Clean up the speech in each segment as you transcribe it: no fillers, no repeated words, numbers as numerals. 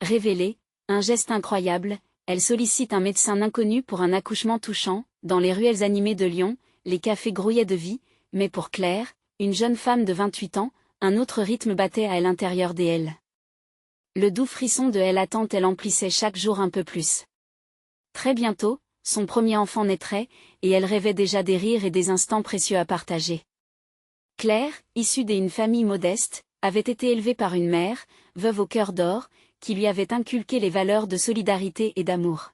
Révélée, un geste incroyable, elle sollicite un médecin inconnu pour un accouchement touchant. Dans les ruelles animées de Lyon, les cafés grouillaient de vie, mais pour Claire, une jeune femme de 28 ans, un autre rythme battait à l'intérieur d'elle. Le doux frisson de l'attente elle emplissait chaque jour un peu plus. Très bientôt, son premier enfant naîtrait, et elle rêvait déjà des rires et des instants précieux à partager. Claire, issue d'une famille modeste, avait été élevée par une mère, veuve au cœur d'or, qui lui avait inculqué les valeurs de solidarité et d'amour.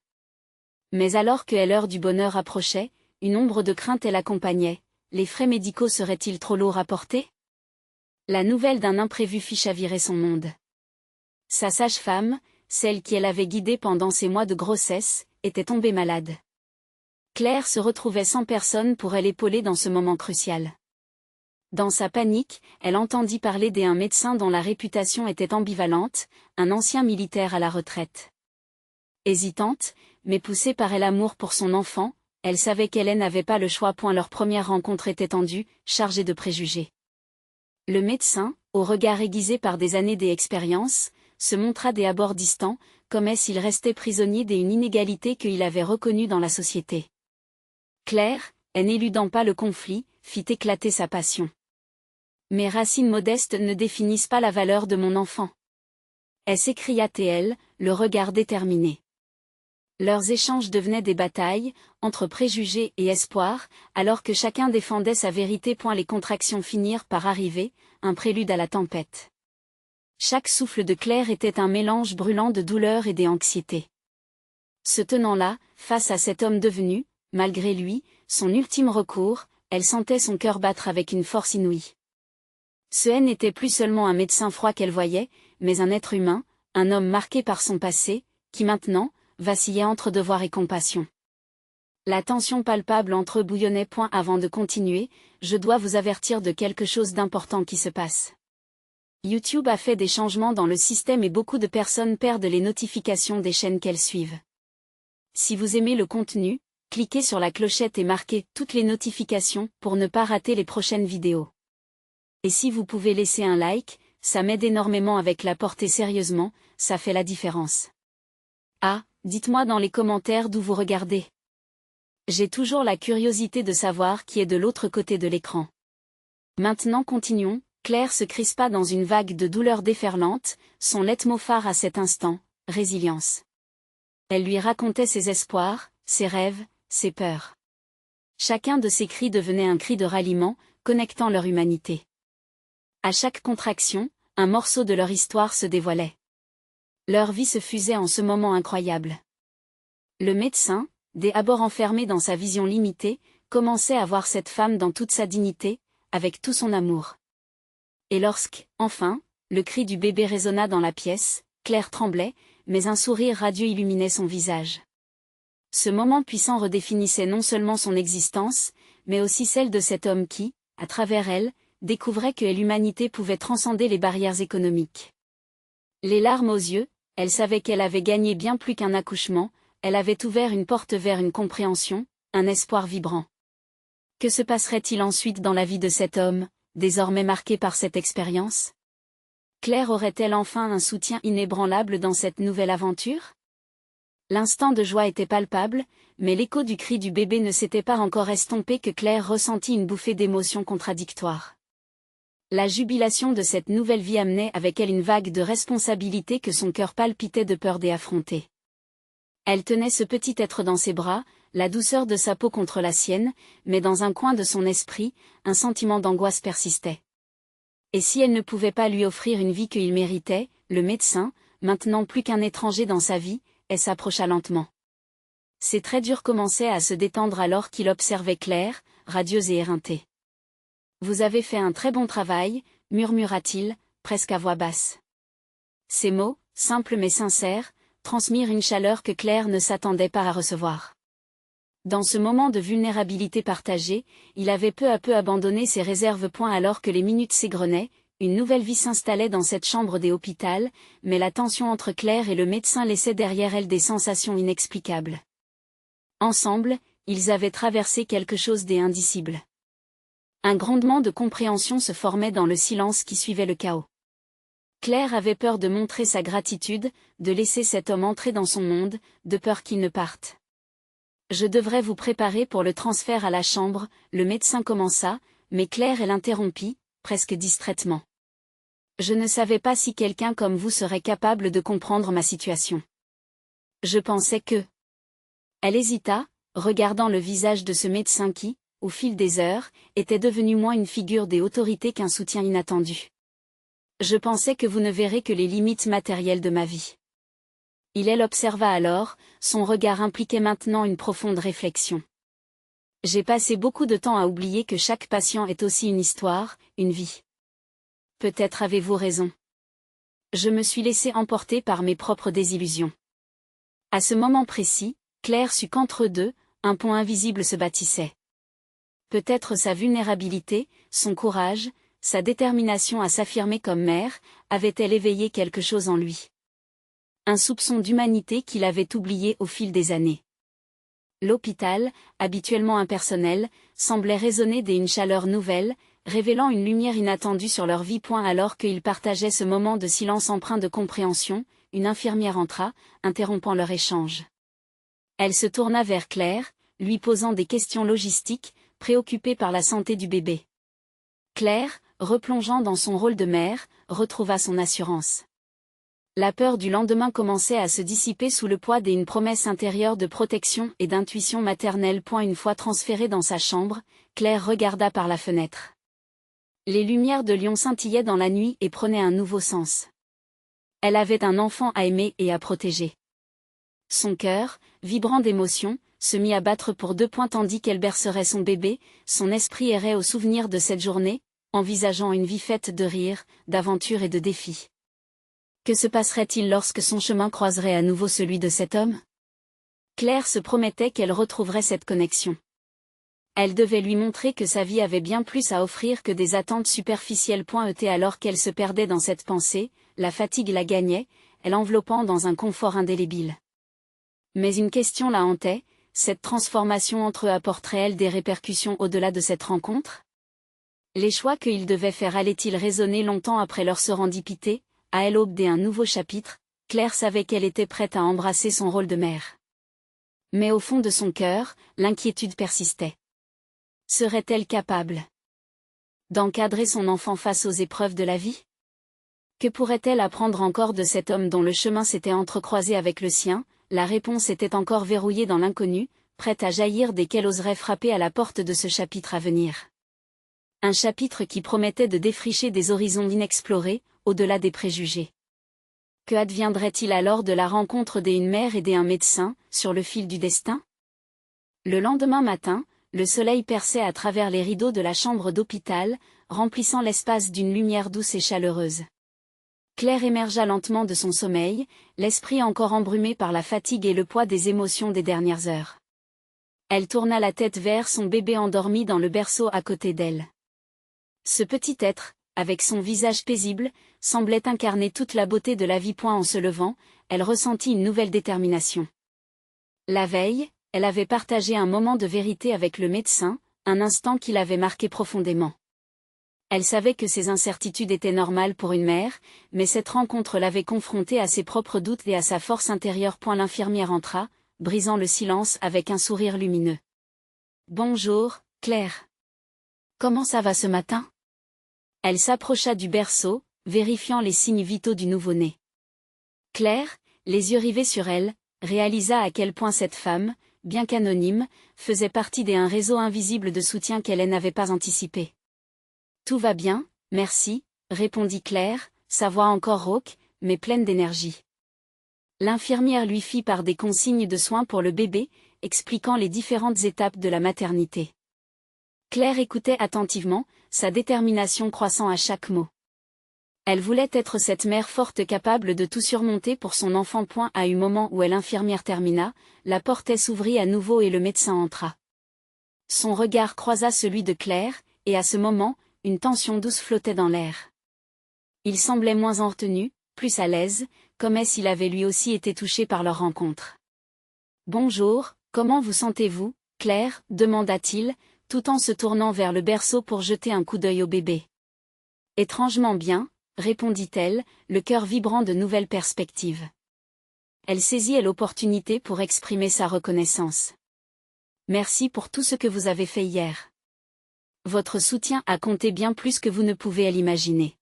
Mais alors que l'heure du bonheur approchait, une ombre de crainte l'accompagnait. Les frais médicaux seraient-ils trop lourds à porter? La nouvelle d'un imprévu fit chavirer son monde. Sa sage-femme, celle qui l'avait guidée pendant ses mois de grossesse, était tombée malade. Claire se retrouvait sans personne pour l'épauler dans ce moment crucial. Dans sa panique, elle entendit parler d'un médecin dont la réputation était ambivalente, un ancien militaire à la retraite. Hésitante, mais poussée par l'amour pour son enfant, elle savait qu'elle n'avait pas le choix. Leur première rencontre était tendue, chargée de préjugés. Le médecin, au regard aiguisé par des années d'expérience, se montra des abords distants, comme s'il restait prisonnier d'une inégalité qu'il avait reconnue dans la société. Claire, n'éludant pas le conflit, fit éclater sa passion. Mes racines modestes ne définissent pas la valeur de mon enfant. S'écria-t-elle, le regard déterminé. Leurs échanges devenaient des batailles, entre préjugés et espoir, alors que chacun défendait sa vérité. Les contractions finirent par arriver, un prélude à la tempête. Chaque souffle de Claire était un mélange brûlant de douleur et d'anxiété. Se tenant là, face à cet homme devenu, malgré lui, son ultime recours, elle sentait son cœur battre avec une force inouïe. Ce n'était plus seulement un médecin froid qu'elle voyait, mais un être humain, un homme marqué par son passé, qui maintenant, vacillait entre devoir et compassion. La tension palpable entre eux bouillonnait. Avant de continuer, je dois vous avertir de quelque chose d'important qui se passe. YouTube a fait des changements dans le système et beaucoup de personnes perdent les notifications des chaînes qu'elles suivent. Si vous aimez le contenu, cliquez sur la clochette et marquez toutes les notifications pour ne pas rater les prochaines vidéos. Et si vous pouvez laisser un like, ça m'aide énormément avec la portée. Sérieusement, ça fait la différence. Ah, dites-moi dans les commentaires d'où vous regardez. J'ai toujours la curiosité de savoir qui est de l'autre côté de l'écran. Maintenant continuons. Claire se crispa dans une vague de douleur déferlante, son leitmotiv phare à cet instant, résilience. Elle lui racontait ses espoirs, ses rêves, ses peurs. Chacun de ses cris devenait un cri de ralliement, connectant leur humanité. À chaque contraction, un morceau de leur histoire se dévoilait. Leur vie se fusait en ce moment incroyable. Le médecin, d'abord enfermé dans sa vision limitée, commençait à voir cette femme dans toute sa dignité, avec tout son amour. Et lorsque, enfin, le cri du bébé résonna dans la pièce, Claire tremblait, mais un sourire radieux illuminait son visage. Ce moment puissant redéfinissait non seulement son existence, mais aussi celle de cet homme qui, à travers elle, découvrait que l'humanité pouvait transcender les barrières économiques. Les larmes aux yeux, elle savait qu'elle avait gagné bien plus qu'un accouchement, elle avait ouvert une porte vers une compréhension, un espoir vibrant. Que se passerait-il ensuite dans la vie de cet homme, désormais marqué par cette expérience? Claire aurait-elle enfin un soutien inébranlable dans cette nouvelle aventure? L'instant de joie était palpable, mais l'écho du cri du bébé ne s'était pas encore estompé que Claire ressentit une bouffée d'émotions contradictoires. La jubilation de cette nouvelle vie amenait avec elle une vague de responsabilité que son cœur palpitait de peur d'affronter. Elle tenait ce petit être dans ses bras, la douceur de sa peau contre la sienne, mais dans un coin de son esprit, un sentiment d'angoisse persistait. Et si elle ne pouvait pas lui offrir une vie qu'il méritait, le médecin, maintenant plus qu'un étranger dans sa vie, s'approcha lentement. Ses traits durs commençaient à se détendre alors qu'il observait Claire, radieuse et éreintée. « Vous avez fait un très bon travail », murmura-t-il, presque à voix basse. Ces mots, simples mais sincères, transmirent une chaleur que Claire ne s'attendait pas à recevoir. Dans ce moment de vulnérabilité partagée, il avait peu à peu abandonné ses réserves. Alors que les minutes s'égrenaient, une nouvelle vie s'installait dans cette chambre des hôpitaux, mais la tension entre Claire et le médecin laissait derrière elle des sensations inexplicables. Ensemble, ils avaient traversé quelque chose d'indicible. Un grondement de compréhension se formait dans le silence qui suivait le chaos. Claire avait peur de montrer sa gratitude, de laisser cet homme entrer dans son monde, de peur qu'il ne parte. Je devrais vous préparer pour le transfert à la chambre, le médecin commença, mais Claire l'interrompit, presque distraitement. Je ne savais pas si quelqu'un comme vous serait capable de comprendre ma situation. Je pensais que... Elle hésita, regardant le visage de ce médecin qui, au fil des heures, était devenu moins une figure des autorités qu'un soutien inattendu. Je pensais que vous ne verrez que les limites matérielles de ma vie. Elle observa alors, son regard impliquait maintenant une profonde réflexion. J'ai passé beaucoup de temps à oublier que chaque patient est aussi une histoire, une vie. Peut-être avez-vous raison. Je me suis laissé emporter par mes propres désillusions. À ce moment précis, Claire sut qu'entre eux deux, un pont invisible se bâtissait. Peut-être sa vulnérabilité, son courage, sa détermination à s'affirmer comme mère, avait-elle éveillé quelque chose en lui. Un soupçon d'humanité qu'il avait oublié au fil des années. L'hôpital, habituellement impersonnel, semblait résonner d'une chaleur nouvelle, révélant une lumière inattendue sur leur vie. Alors qu'ils partageaient ce moment de silence empreint de compréhension, une infirmière entra, interrompant leur échange. Elle se tourna vers Claire, lui posant des questions logistiques, préoccupée par la santé du bébé. Claire, replongeant dans son rôle de mère, retrouva son assurance. La peur du lendemain commençait à se dissiper sous le poids d'une promesse intérieure de protection et d'intuition maternelle. Une fois transférée dans sa chambre, Claire regarda par la fenêtre. Les lumières de Lyon scintillaient dans la nuit et prenaient un nouveau sens. Elle avait un enfant à aimer et à protéger. Son cœur, vibrant d'émotion, se mit à battre pour deux points tandis qu'elle bercerait son bébé, son esprit errait au souvenir de cette journée, envisageant une vie faite de rires, d'aventures et de défis. Que se passerait-il lorsque son chemin croiserait à nouveau celui de cet homme? Claire se promettait qu'elle retrouverait cette connexion. Elle devait lui montrer que sa vie avait bien plus à offrir que des attentes superficielles. Alors qu'elle se perdait dans cette pensée, la fatigue la gagnait, elle enveloppant dans un confort indélébile. Mais une question la hantait, cette transformation entre eux apporterait-elle des répercussions au-delà de cette rencontre? Les choix qu'ils devaient faire allaient-ils résonner longtemps après leur serendipité? À l'aube d'un nouveau chapitre, Claire savait qu'elle était prête à embrasser son rôle de mère. Mais au fond de son cœur, l'inquiétude persistait. Serait-elle capable d'encadrer son enfant face aux épreuves de la vie? Que pourrait-elle apprendre encore de cet homme dont le chemin s'était entrecroisé avec le sien? La réponse était encore verrouillée dans l'inconnu, prête à jaillir dès qu'elle oserait frapper à la porte de ce chapitre à venir. Un chapitre qui promettait de défricher des horizons inexplorés, au-delà des préjugés. Que adviendrait-il alors de la rencontre d'une mère et d'un médecin, sur le fil du destin? Le lendemain matin, le soleil perçait à travers les rideaux de la chambre d'hôpital, remplissant l'espace d'une lumière douce et chaleureuse. Claire émergea lentement de son sommeil, l'esprit encore embrumé par la fatigue et le poids des émotions des dernières heures. Elle tourna la tête vers son bébé endormi dans le berceau à côté d'elle. Ce petit être, avec son visage paisible, semblait incarner toute la beauté de la vie. En se levant, elle ressentit une nouvelle détermination. La veille, elle avait partagé un moment de vérité avec le médecin, un instant qui l'avait marqué profondément. Elle savait que ces incertitudes étaient normales pour une mère, mais cette rencontre l'avait confrontée à ses propres doutes et à sa force intérieure. L'infirmière entra, brisant le silence avec un sourire lumineux. « Bonjour, Claire. Comment ça va ce matin ?» Elle s'approcha du berceau, vérifiant les signes vitaux du nouveau-né. Claire, les yeux rivés sur elle, réalisa à quel point cette femme, bien qu'anonyme, faisait partie d'un réseau invisible de soutien qu'elle n'avait pas anticipé. « Tout va bien, merci, » répondit Claire, sa voix encore rauque, mais pleine d'énergie. L'infirmière lui fit part des consignes de soins pour le bébé, expliquant les différentes étapes de la maternité. Claire écoutait attentivement, sa détermination croissant à chaque mot. Elle voulait être cette mère forte capable de tout surmonter pour son enfant. À un moment où l'infirmière termina, la porte s'ouvrit à nouveau et le médecin entra. Son regard croisa celui de Claire, et à ce moment, une tension douce flottait dans l'air. Il semblait moins en retenue, plus à l'aise, comme s'il avait lui aussi été touché par leur rencontre. « Bonjour, comment vous sentez-vous, Claire ?» demanda-t-il, tout en se tournant vers le berceau pour jeter un coup d'œil au bébé. « Étrangement bien, répondit-elle, le cœur vibrant de nouvelles perspectives. Elle saisit l'opportunité pour exprimer sa reconnaissance. Merci pour tout ce que vous avez fait hier. Votre soutien a compté bien plus que vous ne pouvez l'imaginer.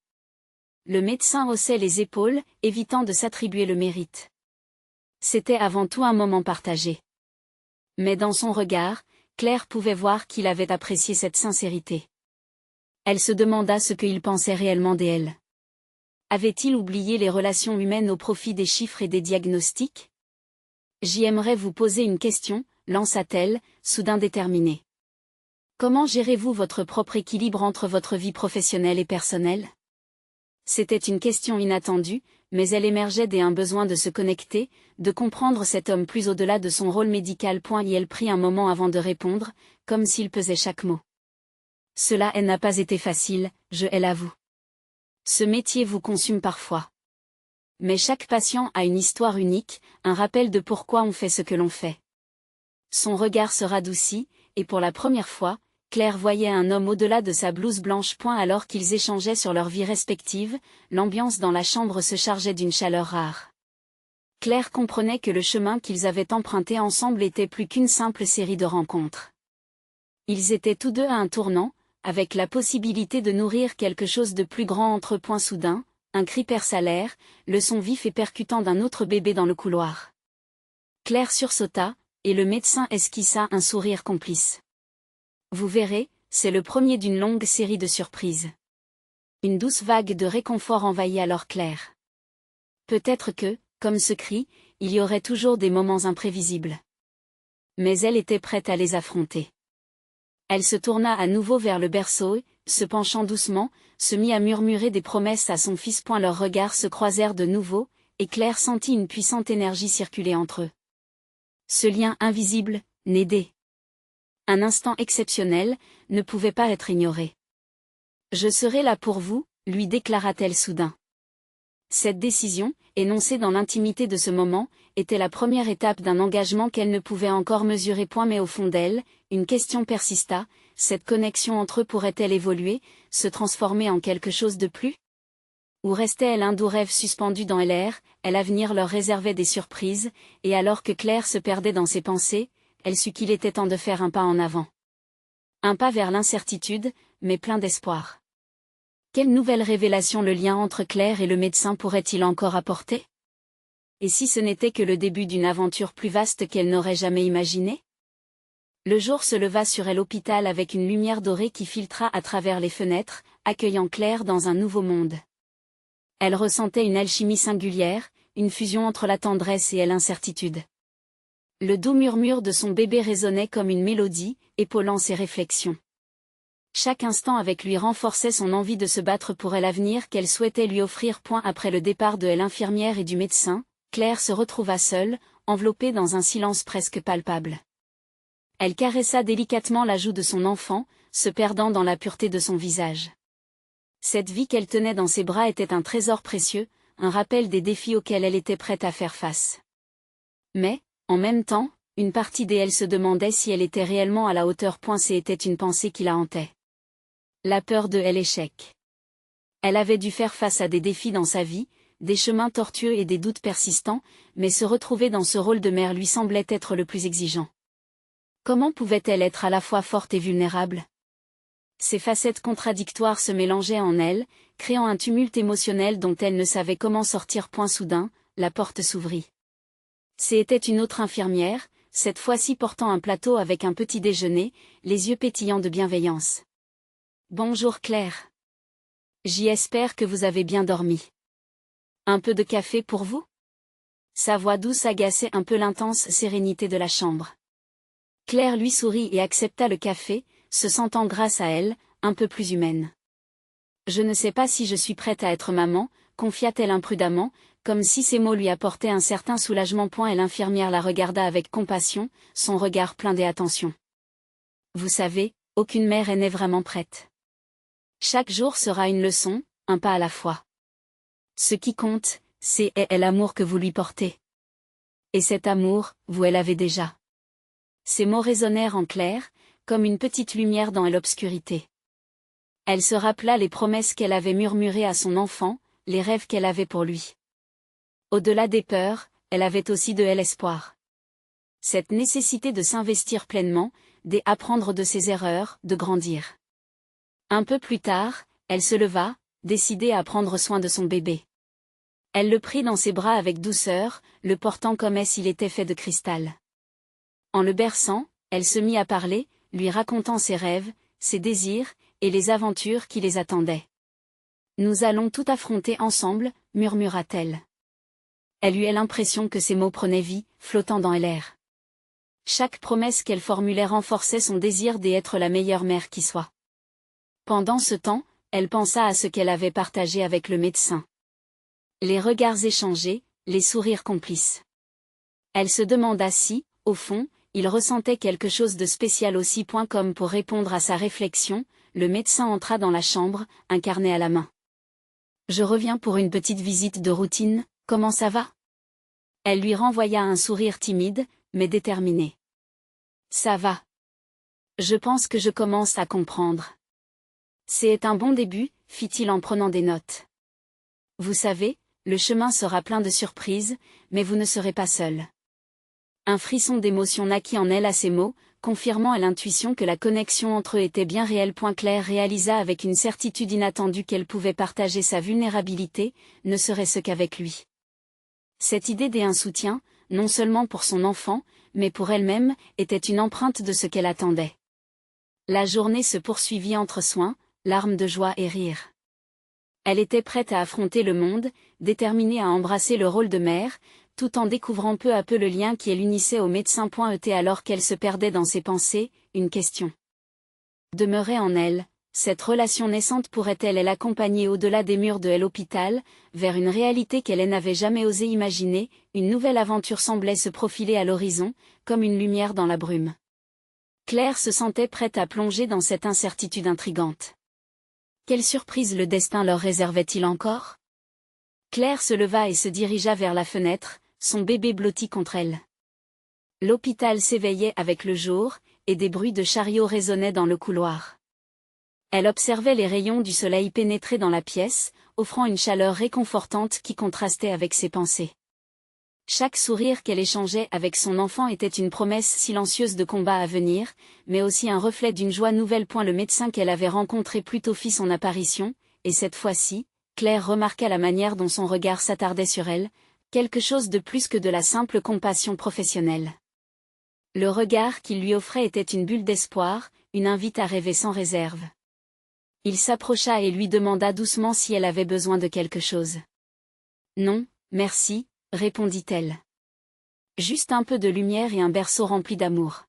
Le médecin haussait les épaules, évitant de s'attribuer le mérite. C'était avant tout un moment partagé. Mais dans son regard, Claire pouvait voir qu'il avait apprécié cette sincérité. Elle se demanda ce qu'il pensait réellement d'elle. Avait-il oublié les relations humaines au profit des chiffres et des diagnostics? J'aimerais vous poser une question, lança-t-elle, soudain déterminée. Comment gérez-vous votre propre équilibre entre votre vie professionnelle et personnelle? C'était une question inattendue, mais elle émergeait d'un besoin de se connecter, de comprendre cet homme plus au-delà de son rôle médical. Et elle prit un moment avant de répondre, comme s'il pesait chaque mot. Cela n'a pas été facile, je l'avoue. Ce métier vous consume parfois. Mais chaque patient a une histoire unique, un rappel de pourquoi on fait ce que l'on fait. Son regard se radoucit, et pour la première fois, Claire voyait un homme au-delà de sa blouse blanche. Alors qu'ils échangeaient sur leur vie respective, l'ambiance dans la chambre se chargeait d'une chaleur rare. Claire comprenait que le chemin qu'ils avaient emprunté ensemble était plus qu'une simple série de rencontres. Ils étaient tous deux à un tournant, avec la possibilité de nourrir quelque chose de plus grand entre eux. Soudain, un cri perça l'air, le son vif et percutant d'un autre bébé dans le couloir. Claire sursauta, et le médecin esquissa un sourire complice. Vous verrez, c'est le premier d'une longue série de surprises. Une douce vague de réconfort envahit alors Claire. Peut-être que, comme ce cri, il y aurait toujours des moments imprévisibles. Mais elle était prête à les affronter. Elle se tourna à nouveau vers le berceau et, se penchant doucement, se mit à murmurer des promesses à son fils. Leurs regards se croisèrent de nouveau, et Claire sentit une puissante énergie circuler entre eux. Ce lien invisible, né un instant exceptionnel, ne pouvait pas être ignoré. Je serai là pour vous, lui déclara-t-elle soudain. Cette décision, énoncée dans l'intimité de ce moment, était la première étape d'un engagement qu'elle ne pouvait encore mesurer. Mais au fond d'elle, une question persista, cette connexion entre eux pourrait-elle évoluer, se transformer en quelque chose de plus? Ou restait-elle un doux rêve suspendu dans l'air, l'avenir leur réservait des surprises, et alors que Claire se perdait dans ses pensées, elle sut qu'il était temps de faire un pas en avant. Un pas vers l'incertitude, mais plein d'espoir. Quelle nouvelle révélation le lien entre Claire et le médecin pourrait-il encore apporter? Et si ce n'était que le début d'une aventure plus vaste qu'elle n'aurait jamais imaginée? Le jour se leva sur l'hôpital avec une lumière dorée qui filtra à travers les fenêtres, accueillant Claire dans un nouveau monde. Elle ressentait une alchimie singulière, une fusion entre la tendresse et l'incertitude. Le doux murmure de son bébé résonnait comme une mélodie, épaulant ses réflexions. Chaque instant avec lui renforçait son envie de se battre pour l'avenir qu'elle souhaitait lui offrir. Après le départ de l'infirmière et du médecin, Claire se retrouva seule, enveloppée dans un silence presque palpable. Elle caressa délicatement la joue de son enfant, se perdant dans la pureté de son visage. Cette vie qu'elle tenait dans ses bras était un trésor précieux, un rappel des défis auxquels elle était prête à faire face. Mais, en même temps, une partie d'elle se demandait si elle était réellement à la hauteur. C'était une pensée qui la hantait. La peur de l'échec. Elle avait dû faire face à des défis dans sa vie, des chemins tortueux et des doutes persistants, mais se retrouver dans ce rôle de mère lui semblait être le plus exigeant. Comment pouvait-elle être à la fois forte et vulnérable? Ces facettes contradictoires se mélangeaient en elle, créant un tumulte émotionnel dont elle ne savait comment sortir. Soudain, la porte s'ouvrit. C'était une autre infirmière, cette fois-ci portant un plateau avec un petit déjeuner, les yeux pétillants de bienveillance. Bonjour Claire. J'espère que vous avez bien dormi. Un peu de café pour vous? Sa voix douce agaçait un peu l'intense sérénité de la chambre. Claire lui sourit et accepta le café, se sentant grâce à elle, un peu plus humaine. Je ne sais pas si je suis prête à être maman, confia-t-elle imprudemment, comme si ces mots lui apportaient un certain soulagement. Et l'infirmière la regarda avec compassion, son regard plein d'attention. Vous savez, aucune mère n'est vraiment prête. Chaque jour sera une leçon, un pas à la fois. Ce qui compte, c'est l'amour que vous lui portez. Et cet amour, vous l'avez déjà. Ces mots résonnèrent en Claire, comme une petite lumière dans l'obscurité. Elle se rappela les promesses qu'elle avait murmurées à son enfant, les rêves qu'elle avait pour lui. Au-delà des peurs, elle avait aussi de l'espoir. Cette nécessité de s'investir pleinement, d'apprendre de ses erreurs, de grandir. Un peu plus tard, elle se leva, décidée à prendre soin de son bébé. Elle le prit dans ses bras avec douceur, le portant comme s'il était fait de cristal. En le berçant, elle se mit à parler, lui racontant ses rêves, ses désirs, et les aventures qui les attendaient. « Nous allons tout affronter ensemble, murmura-t-elle. Elle eut l'impression que ses mots prenaient vie, flottant dans l'air. Chaque promesse qu'elle formulait renforçait son désir d'être la meilleure mère qui soit. Pendant ce temps, elle pensa à ce qu'elle avait partagé avec le médecin. Les regards échangés, les sourires complices. Elle se demanda si, au fond, il ressentait quelque chose de spécial aussi. Comme pour répondre à sa réflexion, le médecin entra dans la chambre, un carnet à la main. « Je reviens pour une petite visite de routine, comment ça va ?» Elle lui renvoya un sourire timide, mais déterminé. « Ça va. Je pense que je commence à comprendre. » « C'est un bon début, fit-il en prenant des notes. Vous savez, le chemin sera plein de surprises, mais vous ne serez pas seul. Un frisson d'émotion naquit en elle à ces mots, confirmant à l'intuition que la connexion entre eux était bien réelle. Claire réalisa avec une certitude inattendue qu'elle pouvait partager sa vulnérabilité, ne serait-ce qu'avec lui. Cette idée d'un soutien, non seulement pour son enfant, mais pour elle-même, était une empreinte de ce qu'elle attendait. La journée se poursuivit entre soins, larmes de joie et rire. Elle était prête à affronter le monde, déterminée à embrasser le rôle de mère, tout en découvrant peu à peu le lien qui l'unissait au médecin. Alors qu'elle se perdait dans ses pensées, une question demeurait en elle. Cette relation naissante pourrait-elle l'accompagner au-delà des murs de l'hôpital, vers une réalité qu'elle n'avait jamais osé imaginer? Une nouvelle aventure semblait se profiler à l'horizon, comme une lumière dans la brume. Claire se sentait prête à plonger dans cette incertitude intrigante. Quelle surprise le destin leur réservait-il encore? Claire se leva et se dirigea vers la fenêtre, son bébé blotti contre elle. L'hôpital s'éveillait avec le jour, et des bruits de chariots résonnaient dans le couloir. Elle observait les rayons du soleil pénétrer dans la pièce, offrant une chaleur réconfortante qui contrastait avec ses pensées. Chaque sourire qu'elle échangeait avec son enfant était une promesse silencieuse de combat à venir, mais aussi un reflet d'une joie nouvelle. Le médecin qu'elle avait rencontré plus tôt fit son apparition, et cette fois-ci, Claire remarqua la manière dont son regard s'attardait sur elle, quelque chose de plus que de la simple compassion professionnelle. Le regard qu'il lui offrait était une bulle d'espoir, une invite à rêver sans réserve. Il s'approcha et lui demanda doucement si elle avait besoin de quelque chose. « Non, merci », répondit-elle. « Juste un peu de lumière et un berceau rempli d'amour. »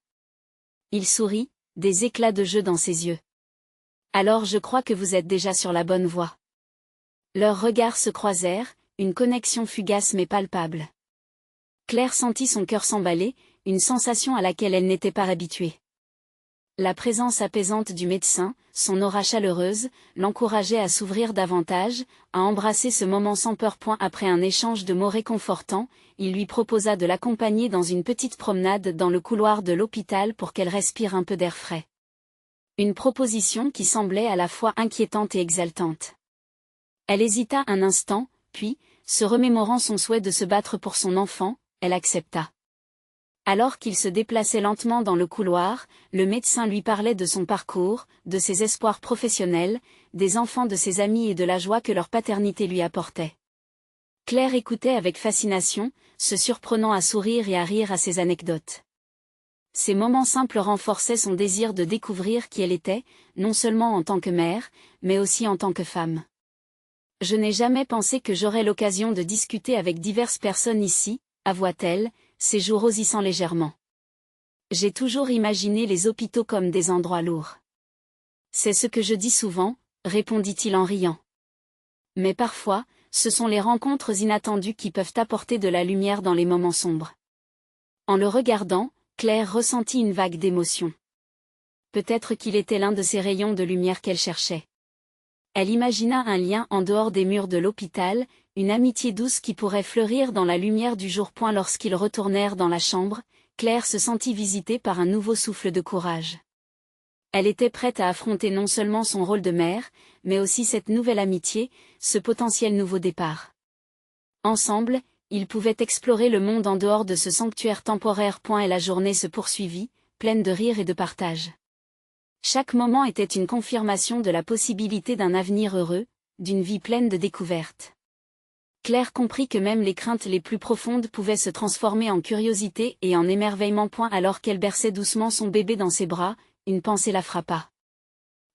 Il sourit, des éclats de jeu dans ses yeux. « Alors je crois que vous êtes déjà sur la bonne voie. » Leurs regards se croisèrent, une connexion fugace mais palpable. Claire sentit son cœur s'emballer, une sensation à laquelle elle n'était pas habituée. La présence apaisante du médecin, son aura chaleureuse, l'encourageait à s'ouvrir davantage, à embrasser ce moment sans peur. Après un échange de mots réconfortants, il lui proposa de l'accompagner dans une petite promenade dans le couloir de l'hôpital pour qu'elle respire un peu d'air frais. Une proposition qui semblait à la fois inquiétante et exaltante. Elle hésita un instant, puis, se remémorant son souhait de se battre pour son enfant, elle accepta. Alors qu'il se déplaçait lentement dans le couloir, le médecin lui parlait de son parcours, de ses espoirs professionnels, des enfants de ses amis et de la joie que leur paternité lui apportait. Claire écoutait avec fascination, se surprenant à sourire et à rire à ses anecdotes. Ces moments simples renforçaient son désir de découvrir qui elle était, non seulement en tant que mère, mais aussi en tant que femme. « Je n'ai jamais pensé que j'aurais l'occasion de discuter avec diverses personnes ici, » avoua-t-elle, ses joues rosissant légèrement. « J'ai toujours imaginé les hôpitaux comme des endroits lourds. »« C'est ce que je dis souvent, » répondit-il en riant. « Mais parfois, ce sont les rencontres inattendues qui peuvent apporter de la lumière dans les moments sombres. » En le regardant, Claire ressentit une vague d'émotion. Peut-être qu'il était l'un de ces rayons de lumière qu'elle cherchait. Elle imagina un lien en dehors des murs de l'hôpital, une amitié douce qui pourrait fleurir dans la lumière du jour. Lorsqu'ils retournèrent dans la chambre, Claire se sentit visitée par un nouveau souffle de courage. Elle était prête à affronter non seulement son rôle de mère, mais aussi cette nouvelle amitié, ce potentiel nouveau départ. Ensemble, ils pouvaient explorer le monde en dehors de ce sanctuaire temporaire. Et la journée se poursuivit, pleine de rires et de partage. Chaque moment était une confirmation de la possibilité d'un avenir heureux, d'une vie pleine de découvertes. Claire comprit que même les craintes les plus profondes pouvaient se transformer en curiosité et en émerveillement. Alors qu'elle berçait doucement son bébé dans ses bras, une pensée la frappa.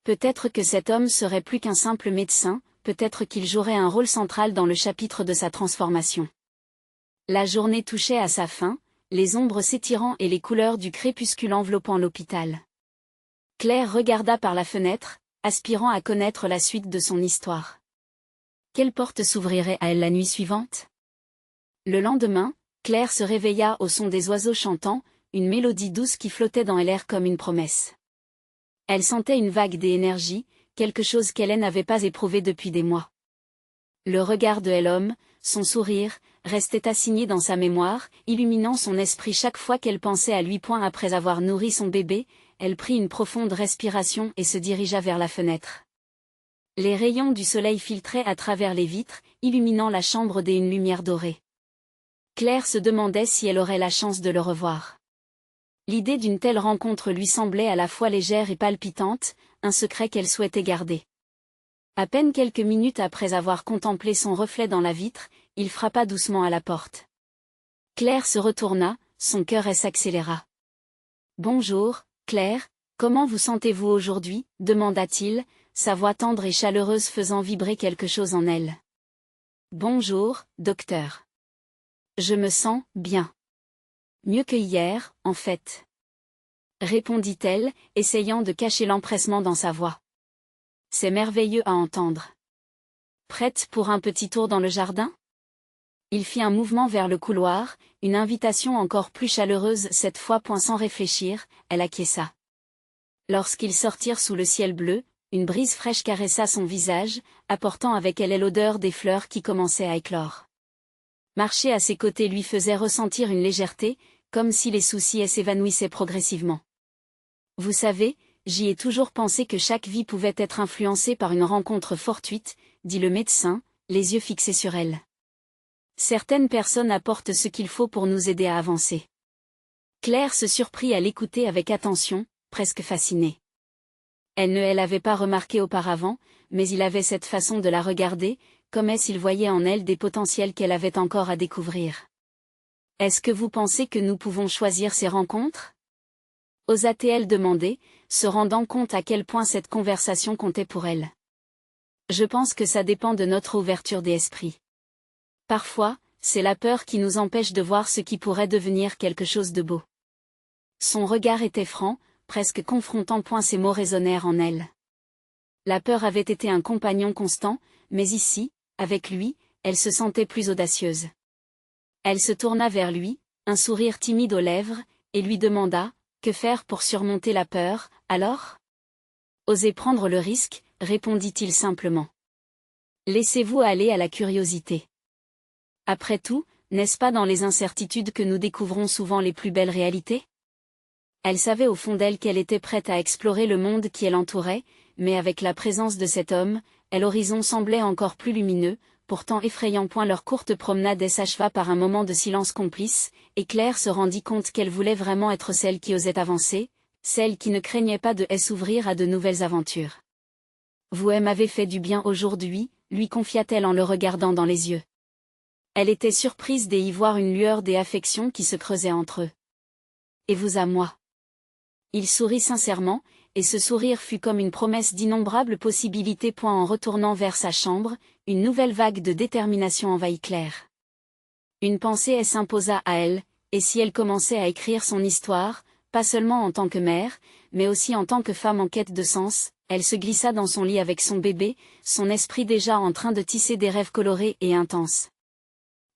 Peut-être que cet homme serait plus qu'un simple médecin, peut-être qu'il jouerait un rôle central dans le chapitre de sa transformation. La journée touchait à sa fin, les ombres s'étirant et les couleurs du crépuscule enveloppant l'hôpital. Claire regarda par la fenêtre, aspirant à connaître la suite de son histoire. Quelle porte s'ouvrirait à elle la nuit suivante? Le lendemain, Claire se réveilla au son des oiseaux chantant, une mélodie douce qui flottait dans l'air comme une promesse. Elle sentait une vague d'énergie, quelque chose qu'elle n'avait pas éprouvé depuis des mois. Le regard de l'homme, son sourire, restait assigné dans sa mémoire, illuminant son esprit chaque fois qu'elle pensait à lui. Après avoir nourri son bébé, elle prit une profonde respiration et se dirigea vers la fenêtre. Les rayons du soleil filtraient à travers les vitres, illuminant la chambre d'une lumière dorée. Claire se demandait si elle aurait la chance de le revoir. L'idée d'une telle rencontre lui semblait à la fois légère et palpitante, un secret qu'elle souhaitait garder. À peine quelques minutes après avoir contemplé son reflet dans la vitre, il frappa doucement à la porte. Claire se retourna, son cœur s'accéléra. « Bonjour, Claire, comment vous sentez-vous aujourd'hui » demanda-t-il, sa voix tendre et chaleureuse faisant vibrer quelque chose en elle. « Bonjour, docteur. Je me sens bien. Mieux que hier, en fait. » répondit-elle, essayant de cacher l'empressement dans sa voix. « C'est merveilleux à entendre. Prête pour un petit tour dans le jardin ?» Il fit un mouvement vers le couloir, une invitation encore plus chaleureuse cette fois. Sans réfléchir, elle acquiesça. Lorsqu'ils sortirent sous le ciel bleu, une brise fraîche caressa son visage, apportant avec elle l'odeur des fleurs qui commençaient à éclore. Marcher à ses côtés lui faisait ressentir une légèreté, comme si les soucis s'évanouissaient progressivement. « Vous savez, j'y ai toujours pensé que chaque vie pouvait être influencée par une rencontre fortuite, » dit le médecin, les yeux fixés sur elle. « Certaines personnes apportent ce qu'il faut pour nous aider à avancer. » Claire se surprit à l'écouter avec attention, presque fascinée. Elle ne l'avait pas remarqué auparavant, mais il avait cette façon de la regarder, comme s'il voyait en elle des potentiels qu'elle avait encore à découvrir. « Est-ce que vous pensez que nous pouvons choisir ces rencontres ?» osa-t-elle demander, se rendant compte à quel point cette conversation comptait pour elle. « Je pense que ça dépend de notre ouverture d'esprit. Parfois, c'est la peur qui nous empêche de voir ce qui pourrait devenir quelque chose de beau. » Son regard était franc, presque confrontant. Ces mots résonnèrent en elle. La peur avait été un compagnon constant, mais ici, avec lui, elle se sentait plus audacieuse. Elle se tourna vers lui, un sourire timide aux lèvres, et lui demanda, que faire pour surmonter la peur, alors ? Osez prendre le risque, répondit-il simplement. Laissez-vous aller à la curiosité. Après tout, n'est-ce pas dans les incertitudes que nous découvrons souvent les plus belles réalités ? Elle savait au fond d'elle qu'elle était prête à explorer le monde qui l'entourait, mais avec la présence de cet homme, l'horizon semblait encore plus lumineux, pourtant effrayant. Leur courte promenade s'acheva par un moment de silence complice, et Claire se rendit compte qu'elle voulait vraiment être celle qui osait avancer, celle qui ne craignait pas de s'ouvrir à de nouvelles aventures. « Vous m'avez fait du bien aujourd'hui » lui confia-t-elle en le regardant dans les yeux. Elle était surprise d'y voir une lueur d'affection qui se creusait entre eux. « Et vous à moi ?» Il sourit sincèrement, et ce sourire fut comme une promesse d'innombrables possibilités. En retournant vers sa chambre, une nouvelle vague de détermination envahit Claire. Une pensée s'imposa à elle, et si elle commençait à écrire son histoire, pas seulement en tant que mère, mais aussi en tant que femme en quête de sens, elle se glissa dans son lit avec son bébé, son esprit déjà en train de tisser des rêves colorés et intenses.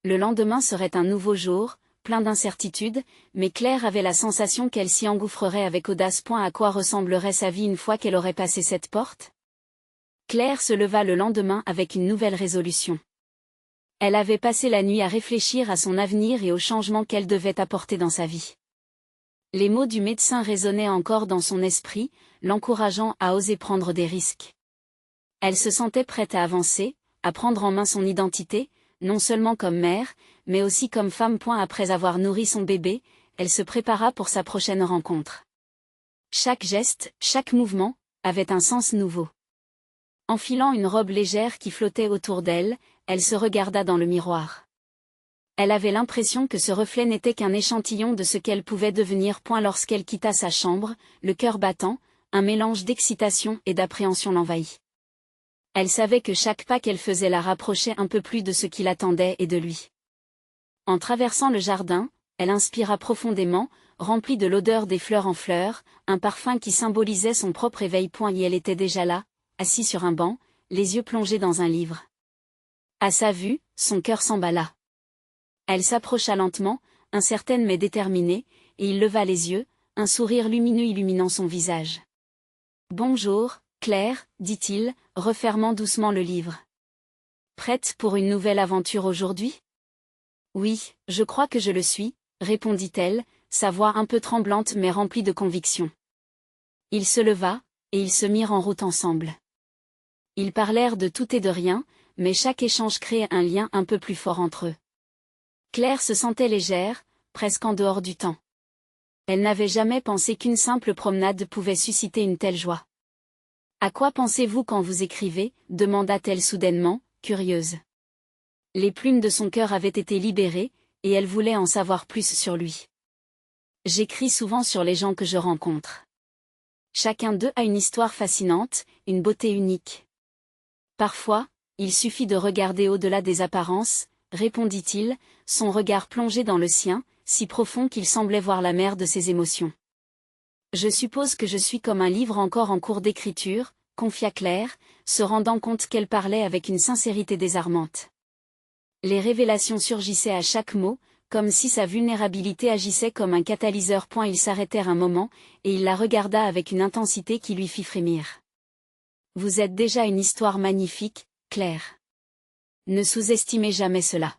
Le lendemain serait un nouveau jour, plein d'incertitudes, mais Claire avait la sensation qu'elle s'y engouffrerait avec audace. À quoi ressemblerait sa vie une fois qu'elle aurait passé cette porte ? Claire se leva le lendemain avec une nouvelle résolution. Elle avait passé la nuit à réfléchir à son avenir et aux changements qu'elle devait apporter dans sa vie. Les mots du médecin résonnaient encore dans son esprit, l'encourageant à oser prendre des risques. Elle se sentait prête à avancer, à prendre en main son identité, non seulement comme mère, mais aussi comme femme. Après avoir nourri son bébé, elle se prépara pour sa prochaine rencontre. Chaque geste, chaque mouvement, avait un sens nouveau. Enfilant une robe légère qui flottait autour d'elle, elle se regarda dans le miroir. Elle avait l'impression que ce reflet n'était qu'un échantillon de ce qu'elle pouvait devenir. Lorsqu'elle quitta sa chambre, le cœur battant, un mélange d'excitation et d'appréhension l'envahit. Elle savait que chaque pas qu'elle faisait la rapprochait un peu plus de ce qui l'attendait et de lui. En traversant le jardin, elle inspira profondément, remplie de l'odeur des fleurs en fleurs, un parfum qui symbolisait son propre éveil. Et elle était déjà là, assise sur un banc, les yeux plongés dans un livre. À sa vue, son cœur s'emballa. Elle s'approcha lentement, incertaine mais déterminée, et il leva les yeux, un sourire lumineux illuminant son visage. « Bonjour, Claire, dit-il, refermant doucement le livre. Prête pour une nouvelle aventure aujourd'hui ? Oui, je crois que je le suis, répondit-elle, sa voix un peu tremblante mais remplie de conviction. Il se leva, et ils se mirent en route ensemble. Ils parlèrent de tout et de rien, mais chaque échange créait un lien un peu plus fort entre eux. Claire se sentait légère, presque en dehors du temps. Elle n'avait jamais pensé qu'une simple promenade pouvait susciter une telle joie. « À quoi pensez-vous quand vous écrivez » demanda-t-elle soudainement, curieuse. Les plumes de son cœur avaient été libérées, et elle voulait en savoir plus sur lui. « J'écris souvent sur les gens que je rencontre. Chacun d'eux a une histoire fascinante, une beauté unique. Parfois, il suffit de regarder au-delà des apparences, répondit-il, son regard plongé dans le sien, si profond qu'il semblait voir la mer de ses émotions. Je suppose que je suis comme un livre encore en cours d'écriture, confia Claire, se rendant compte qu'elle parlait avec une sincérité désarmante. Les révélations surgissaient à chaque mot, comme si sa vulnérabilité agissait comme un catalyseur. Ils s'arrêtèrent un moment, et il la regarda avec une intensité qui lui fit frémir. Vous êtes déjà une histoire magnifique, Claire. Ne sous-estimez jamais cela.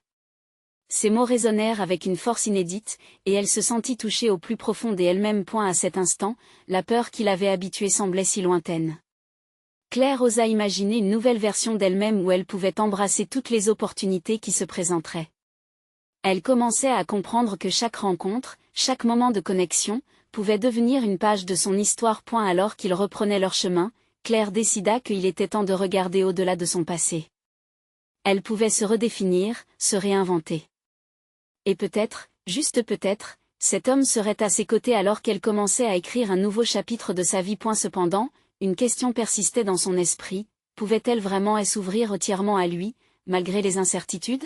Ces mots résonnèrent avec une force inédite, et elle se sentit touchée au plus profond d'elle-même. À cet instant, la peur qui l'avait habituée semblait si lointaine. Claire osa imaginer une nouvelle version d'elle-même où elle pouvait embrasser toutes les opportunités qui se présenteraient. Elle commençait à comprendre que chaque rencontre, chaque moment de connexion, pouvait devenir une page de son histoire. Alors qu'ils reprenaient leur chemin, Claire décida qu'il était temps de regarder au-delà de son passé. Elle pouvait se redéfinir, se réinventer. Et peut-être, juste peut-être, cet homme serait à ses côtés alors qu'elle commençait à écrire un nouveau chapitre de sa vie. Cependant, une question persistait dans son esprit, pouvait-elle vraiment s'ouvrir entièrement à lui, malgré les incertitudes ?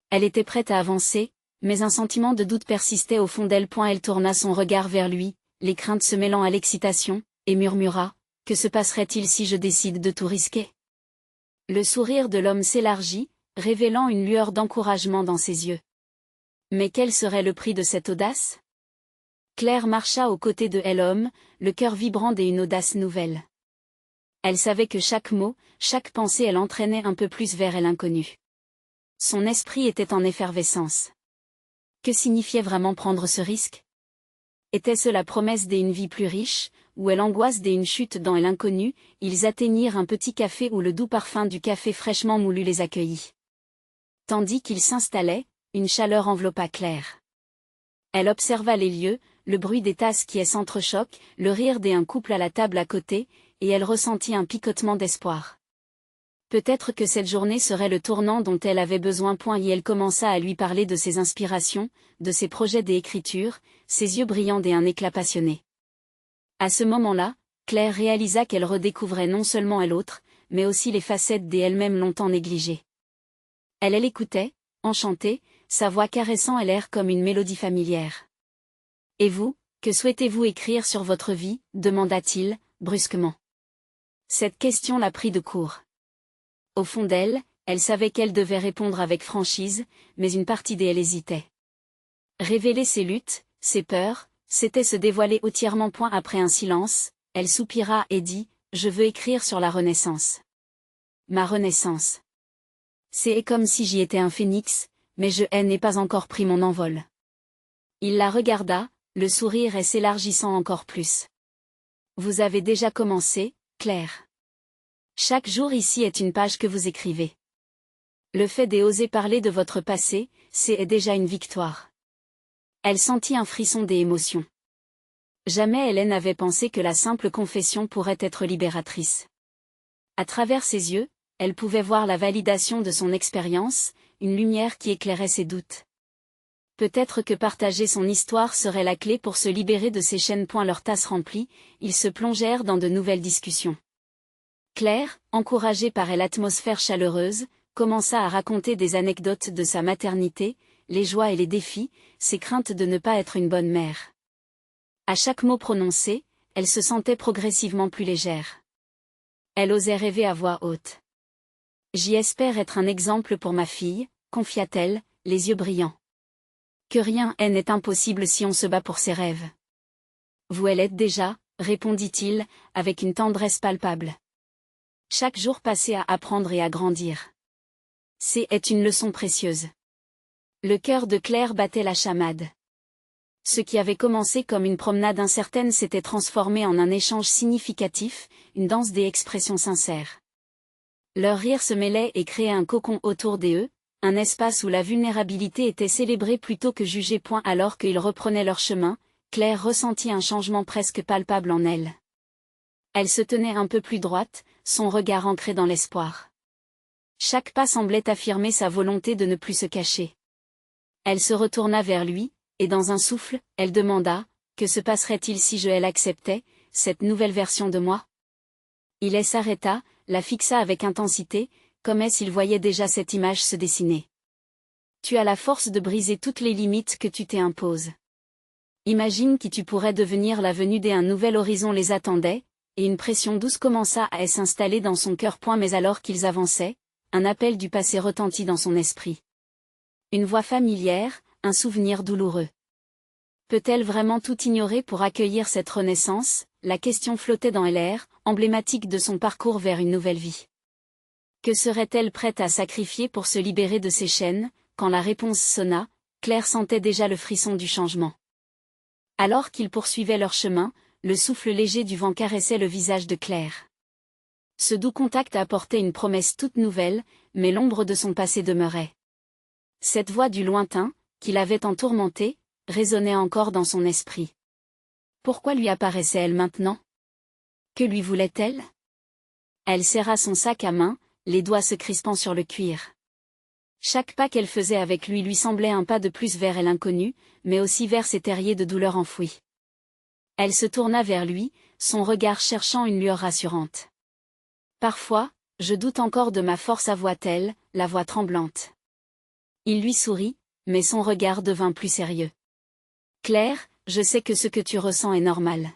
Elle était prête à avancer, mais un sentiment de doute persistait au fond d'elle. Elle tourna son regard vers lui, les craintes se mêlant à l'excitation, et murmura, « Que se passerait-il si je décide de tout risquer ?» Le sourire de l'homme s'élargit, révélant une lueur d'encouragement dans ses yeux. Mais quel serait le prix de cette audace ? Claire marcha aux côtés de l'homme, le cœur vibrant d'une audace nouvelle. Elle savait que chaque mot, chaque pensée l'entraînait un peu plus vers l'inconnu. Son esprit était en effervescence. Que signifiait vraiment prendre ce risque ? Était-ce la promesse d'une vie plus riche, ou l'angoisse d'une chute dans l'inconnu ? Ils atteignirent un petit café où le doux parfum du café fraîchement moulu les accueillit. Tandis qu'ils s'installaient, une chaleur enveloppa Claire. Elle observa les lieux, le bruit des tasses qui s'entrechoquent, le rire d'un couple à la table à côté, et elle ressentit un picotement d'espoir. Peut-être que cette journée serait le tournant dont elle avait besoin. Et elle commença à lui parler de ses inspirations, de ses projets d'écriture, ses yeux brillants d'un éclat passionné. À ce moment-là, Claire réalisa qu'elle redécouvrait non seulement l'autre, mais aussi les facettes d'elle-même longtemps négligées. Elle l'écoutait, enchantée, sa voix caressant l'air comme une mélodie familière. « Et vous, que souhaitez-vous écrire sur votre vie » demanda-t-il, brusquement. Cette question la prit de court. Au fond d'elle, elle savait qu'elle devait répondre avec franchise, mais une partie d'elle hésitait. Révéler ses luttes, ses peurs, c'était se dévoiler entièrement. Après un silence, elle soupira et dit, « Je veux écrire sur la Renaissance. Ma Renaissance. C'est comme si j'y étais un phénix, mais je n'ai pas encore pris mon envol. » Il la regarda, le sourire et s'élargissant encore plus. Vous avez déjà commencé, Claire. Chaque jour ici est une page que vous écrivez. Le fait d'oser parler de votre passé, c'est déjà une victoire. Elle sentit un frisson des émotions. Jamais Hélène n'avait pensé que la simple confession pourrait être libératrice. À travers ses yeux, elle pouvait voir la validation de son expérience, une lumière qui éclairait ses doutes. Peut-être que partager son histoire serait la clé pour se libérer de ces chaînes. Leur tasse remplie, ils se plongèrent dans de nouvelles discussions. Claire, encouragée par l'atmosphère chaleureuse, commença à raconter des anecdotes de sa maternité, les joies et les défis, ses craintes de ne pas être une bonne mère. À chaque mot prononcé, elle se sentait progressivement plus légère. Elle osait rêver à voix haute. « J'y espère être un exemple pour ma fille », confia-t-elle, les yeux brillants. « Que rien n'est impossible si on se bat pour ses rêves. »« Vous l'êtes déjà », répondit-il, avec une tendresse palpable. Chaque jour passé à apprendre et à grandir. C'est une leçon précieuse. Le cœur de Claire battait la chamade. Ce qui avait commencé comme une promenade incertaine s'était transformé en un échange significatif, une danse des expressions sincères. Leur rire se mêlait et créait un cocon autour d'eux, un espace où la vulnérabilité était célébrée plutôt que jugée. Alors qu'ils reprenaient leur chemin, Claire ressentit un changement presque palpable en elle. Elle se tenait un peu plus droite, son regard ancré dans l'espoir. Chaque pas semblait affirmer sa volonté de ne plus se cacher. Elle se retourna vers lui, et dans un souffle, elle demanda, « Que se passerait-il si je l'acceptais, cette nouvelle version de moi ?» Il s'arrêta, la fixa avec intensité, comme s'il voyait déjà cette image se dessiner. « Tu as la force de briser toutes les limites que tu t'imposes. Imagine qui tu pourrais devenir. » La venue d'un nouvel horizon les attendait, et une pression douce commença à s'installer dans son cœur. Mais alors qu'ils avançaient, un appel du passé retentit dans son esprit. Une voix familière, un souvenir douloureux. Peut-elle vraiment tout ignorer pour accueillir cette renaissance? La question flottait dans l'air, emblématique de son parcours vers une nouvelle vie. Que serait-elle prête à sacrifier pour se libérer de ses chaînes? Quand la réponse sonna, Claire sentait déjà le frisson du changement. Alors qu'ils poursuivaient leur chemin, le souffle léger du vent caressait le visage de Claire. Ce doux contact apportait une promesse toute nouvelle, mais l'ombre de son passé demeurait. Cette voix du lointain, qui l'avait tant tourmentée, résonnait encore dans son esprit. Pourquoi lui apparaissait-elle maintenant? Que lui voulait-elle? Elle serra son sac à main, les doigts se crispant sur le cuir. Chaque pas qu'elle faisait avec lui semblait un pas de plus vers l'inconnu, mais aussi vers ses terriers de douleur enfouis. Elle se tourna vers lui, son regard cherchant une lueur rassurante. Parfois, je doute encore de ma force, avoua-t-elle, la voix tremblante. Il lui sourit, mais son regard devint plus sérieux. Claire, je sais que ce que tu ressens est normal.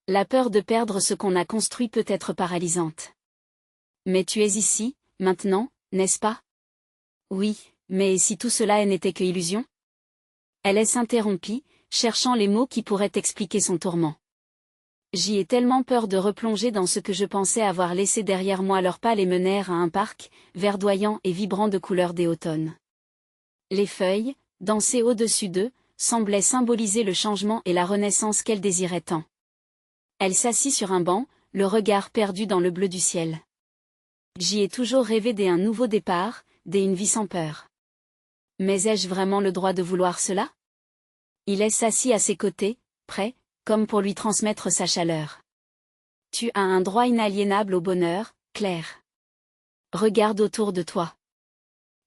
La peur de perdre ce qu'on a construit peut être paralysante. Mais tu es ici, maintenant, n'est-ce pas? Oui, mais si tout cela n'était que illusion? Elle s'interrompit, cherchant les mots qui pourraient expliquer son tourment. J'y ai tellement peur de replonger dans ce que je pensais avoir laissé derrière moi. Leurs pas les menèrent à un parc, verdoyant et vibrant de couleurs des automnes. Les feuilles, dansées au-dessus d'eux, semblaient symboliser le changement et la renaissance qu'elle désirait tant. Elle s'assit sur un banc, le regard perdu dans le bleu du ciel. J'y ai toujours rêvé d'un nouveau départ, d'une vie sans peur. Mais ai-je vraiment le droit de vouloir cela? Il s'assit à ses côtés, prêt, comme pour lui transmettre sa chaleur. Tu as un droit inaliénable au bonheur, Claire. Regarde autour de toi.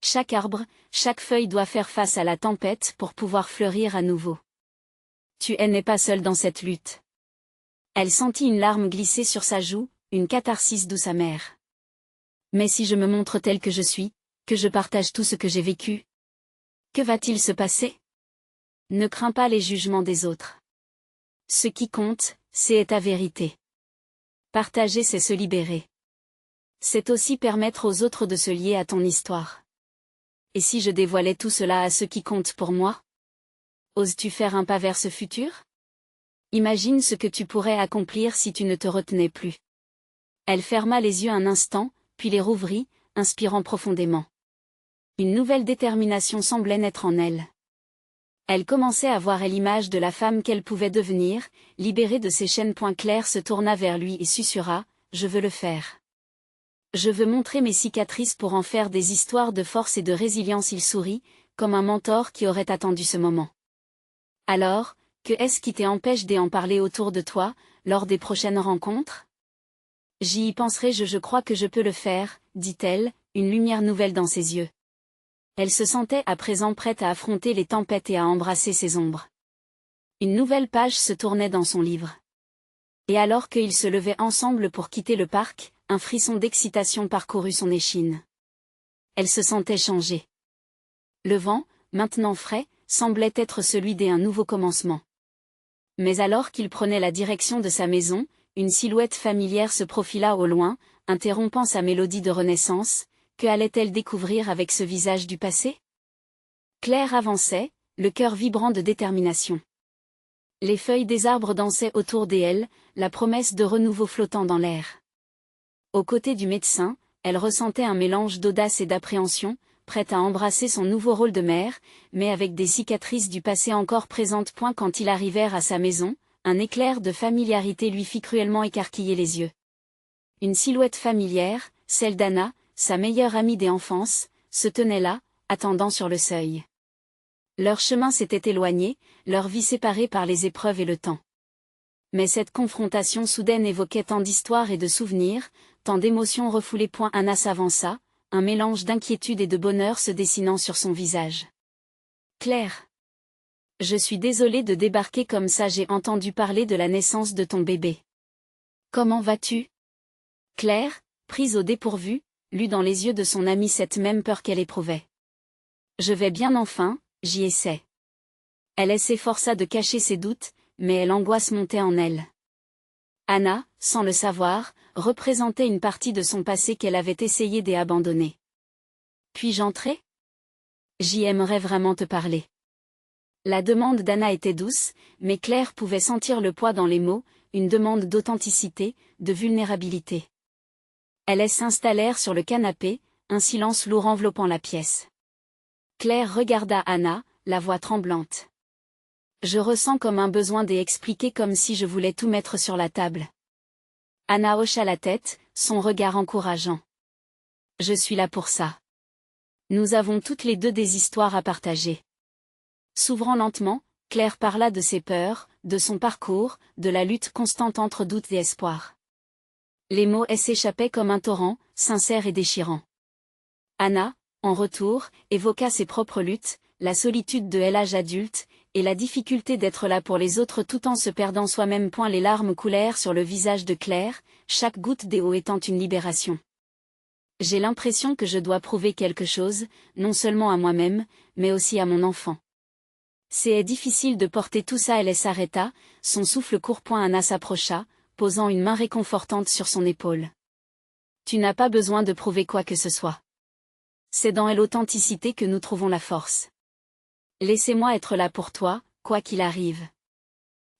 Chaque arbre, chaque feuille doit faire face à la tempête pour pouvoir fleurir à nouveau. Tu n'es pas seule dans cette lutte. Elle sentit une larme glisser sur sa joue, une catharsis douce amère. Mais si je me montre telle que je suis, que je partage tout ce que j'ai vécu, que va-t-il se passer? Ne crains pas les jugements des autres. Ce qui compte, c'est ta vérité. Partager, c'est se libérer. C'est aussi permettre aux autres de se lier à ton histoire. Et si je dévoilais tout cela à ceux qui comptent pour moi? Oses-tu faire un pas vers ce futur? Imagine ce que tu pourrais accomplir si tu ne te retenais plus. Elle ferma les yeux un instant, puis les rouvrit, inspirant profondément. Une nouvelle détermination semblait naître en elle. Elle commençait à voir l'image de la femme qu'elle pouvait devenir, libérée de ses chaînes. Claire se tourna vers lui et susurra, « Je veux le faire. Je veux montrer mes cicatrices pour en faire des histoires de force et de résilience. » Il sourit, comme un mentor qui aurait attendu ce moment. « Alors, que est-ce qui t'empêche d'en parler autour de toi, lors des prochaines rencontres ? » « J'y penserai, je crois que je peux le faire, » dit-elle, une lumière nouvelle dans ses yeux. Elle se sentait à présent prête à affronter les tempêtes et à embrasser ses ombres. Une nouvelle page se tournait dans son livre. Et alors qu'ils se levaient ensemble pour quitter le parc, un frisson d'excitation parcourut son échine. Elle se sentait changée. Le vent, maintenant frais, semblait être celui d'un nouveau commencement. Mais alors qu'il prenait la direction de sa maison, une silhouette familière se profila au loin, interrompant sa mélodie de renaissance. Que allait-elle découvrir avec ce visage du passé ? Claire avançait, le cœur vibrant de détermination. Les feuilles des arbres dansaient autour d'elle, la promesse de renouveau flottant dans l'air. Aux côtés du médecin, elle ressentait un mélange d'audace et d'appréhension, prête à embrasser son nouveau rôle de mère, mais avec des cicatrices du passé encore présentes. Quand ils arrivèrent à sa maison, un éclair de familiarité lui fit cruellement écarquiller les yeux. Une silhouette familière, celle d'Anna, sa meilleure amie d'enfance, se tenait là, attendant sur le seuil. Leur chemin s'était éloigné, leur vie séparée par les épreuves et le temps. Mais cette confrontation soudaine évoquait tant d'histoires et de souvenirs, tant d'émotions refoulées. Anna s'avança, un mélange d'inquiétude et de bonheur se dessinant sur son visage. « Claire. Je suis désolée de débarquer comme ça, j'ai entendu parler de la naissance de ton bébé. Comment vas-tu ? » Claire, prise au dépourvu, lut dans les yeux de son amie cette même peur qu'elle éprouvait. « Je vais bien enfin, j'y essaie. » Elle s'efforça de cacher ses doutes, mais l'angoisse montait en elle. Anna, sans le savoir, représentait une partie de son passé qu'elle avait essayé d'abandonner. « Puis-je entrer ? J'y aimerais vraiment te parler. » La demande d'Anna était douce, mais Claire pouvait sentir le poids dans les mots, une demande d'authenticité, de vulnérabilité. Elles s'installèrent sur le canapé, un silence lourd enveloppant la pièce. Claire regarda Anna, la voix tremblante. « Je ressens comme un besoin d'expliquer, comme si je voulais tout mettre sur la table. » Anna hocha la tête, son regard encourageant. « Je suis là pour ça. Nous avons toutes les deux des histoires à partager. » S'ouvrant lentement, Claire parla de ses peurs, de son parcours, de la lutte constante entre doute et espoir. Les mots s'échappaient comme un torrent, sincères et déchirants. Anna, en retour, évoqua ses propres luttes, la solitude de l'âge adulte, et la difficulté d'être là pour les autres tout en se perdant soi-même. Les larmes coulèrent sur le visage de Claire, chaque goutte d'eau étant une libération. « J'ai l'impression que je dois prouver quelque chose, non seulement à moi-même, mais aussi à mon enfant. C'est difficile de porter tout ça. » Elle s'arrêta, son souffle court. Anna s'approcha, posant une main réconfortante sur son épaule. « Tu n'as pas besoin de prouver quoi que ce soit. C'est dans l'authenticité que nous trouvons la force. Laissez-moi être là pour toi, quoi qu'il arrive. »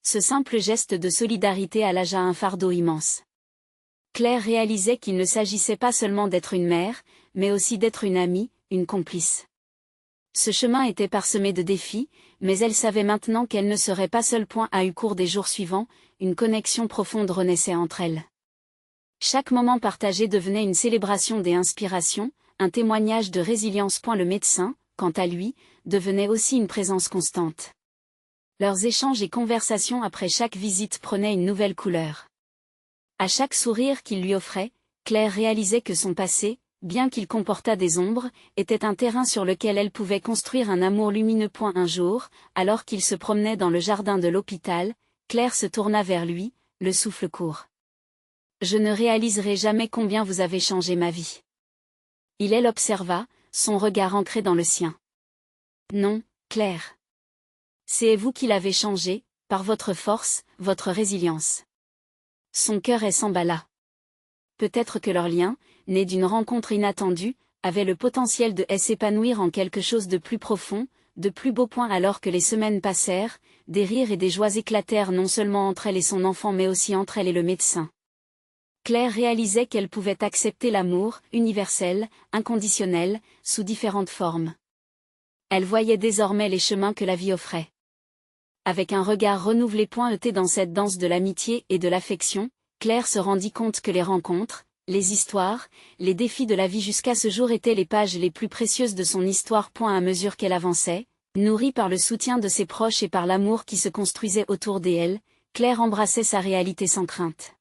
Ce simple geste de solidarité allégea un fardeau immense. Claire réalisait qu'il ne s'agissait pas seulement d'être une mère, mais aussi d'être une amie, une complice. Ce chemin était parsemé de défis, mais elle savait maintenant qu'elle ne serait pas seule. Au cours des jours suivants, une connexion profonde renaissait entre elles. Chaque moment partagé devenait une célébration des inspirations, un témoignage de résilience. Le médecin, quant à lui, devenait aussi une présence constante. Leurs échanges et conversations après chaque visite prenaient une nouvelle couleur. À chaque sourire qu'il lui offrait, Claire réalisait que son passé, bien qu'il comportât des ombres, était un terrain sur lequel elle pouvait construire un amour lumineux. Un jour, alors qu'il se promenait dans le jardin de l'hôpital, Claire se tourna vers lui, le souffle court. « Je ne réaliserai jamais combien vous avez changé ma vie. » Il l'observa, son regard ancré dans le sien. « Non, Claire. C'est vous qui l'avez changé, par votre force, votre résilience. » Son cœur s'emballa. Peut-être que leur lien, né d'une rencontre inattendue, avait le potentiel de s'épanouir en quelque chose de plus profond, de plus beau. Alors que les semaines passèrent, des rires et des joies éclatèrent non seulement entre elle et son enfant mais aussi entre elle et le médecin. Claire réalisait qu'elle pouvait accepter l'amour, universel, inconditionnel, sous différentes formes. Elle voyait désormais les chemins que la vie offrait. Avec un regard renouvelé dans cette danse de l'amitié et de l'affection, Claire se rendit compte que les rencontres, les histoires, les défis de la vie jusqu'à ce jour étaient les pages les plus précieuses de son histoire. À mesure qu'elle avançait, nourrie par le soutien de ses proches et par l'amour qui se construisait autour d'elle, Claire embrassait sa réalité sans crainte.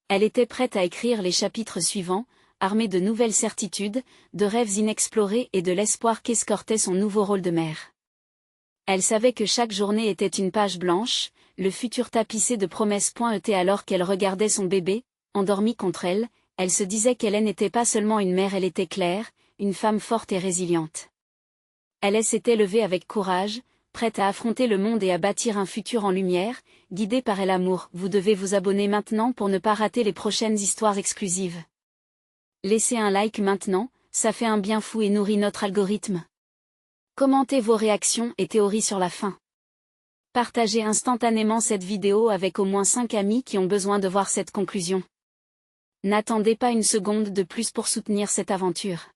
Elle était prête à écrire les chapitres suivants, armée de nouvelles certitudes, de rêves inexplorés et de l'espoir qu'escortait son nouveau rôle de mère. Elle savait que chaque journée était une page blanche, le futur tapissé de promesses. Alors qu'elle regardait son bébé, endormi contre elle, elle se disait qu'elle n'était pas seulement une mère, elle était Claire, une femme forte et résiliente. Elle s'était levée avec courage, prête à affronter le monde et à bâtir un futur en lumière, guidée par l'amour. Vous devez vous abonner maintenant pour ne pas rater les prochaines histoires exclusives. Laissez un like maintenant, ça fait un bien fou et nourrit notre algorithme. Commentez vos réactions et théories sur la fin. Partagez instantanément cette vidéo avec au moins 5 amis qui ont besoin de voir cette conclusion. N'attendez pas une seconde de plus pour soutenir cette aventure.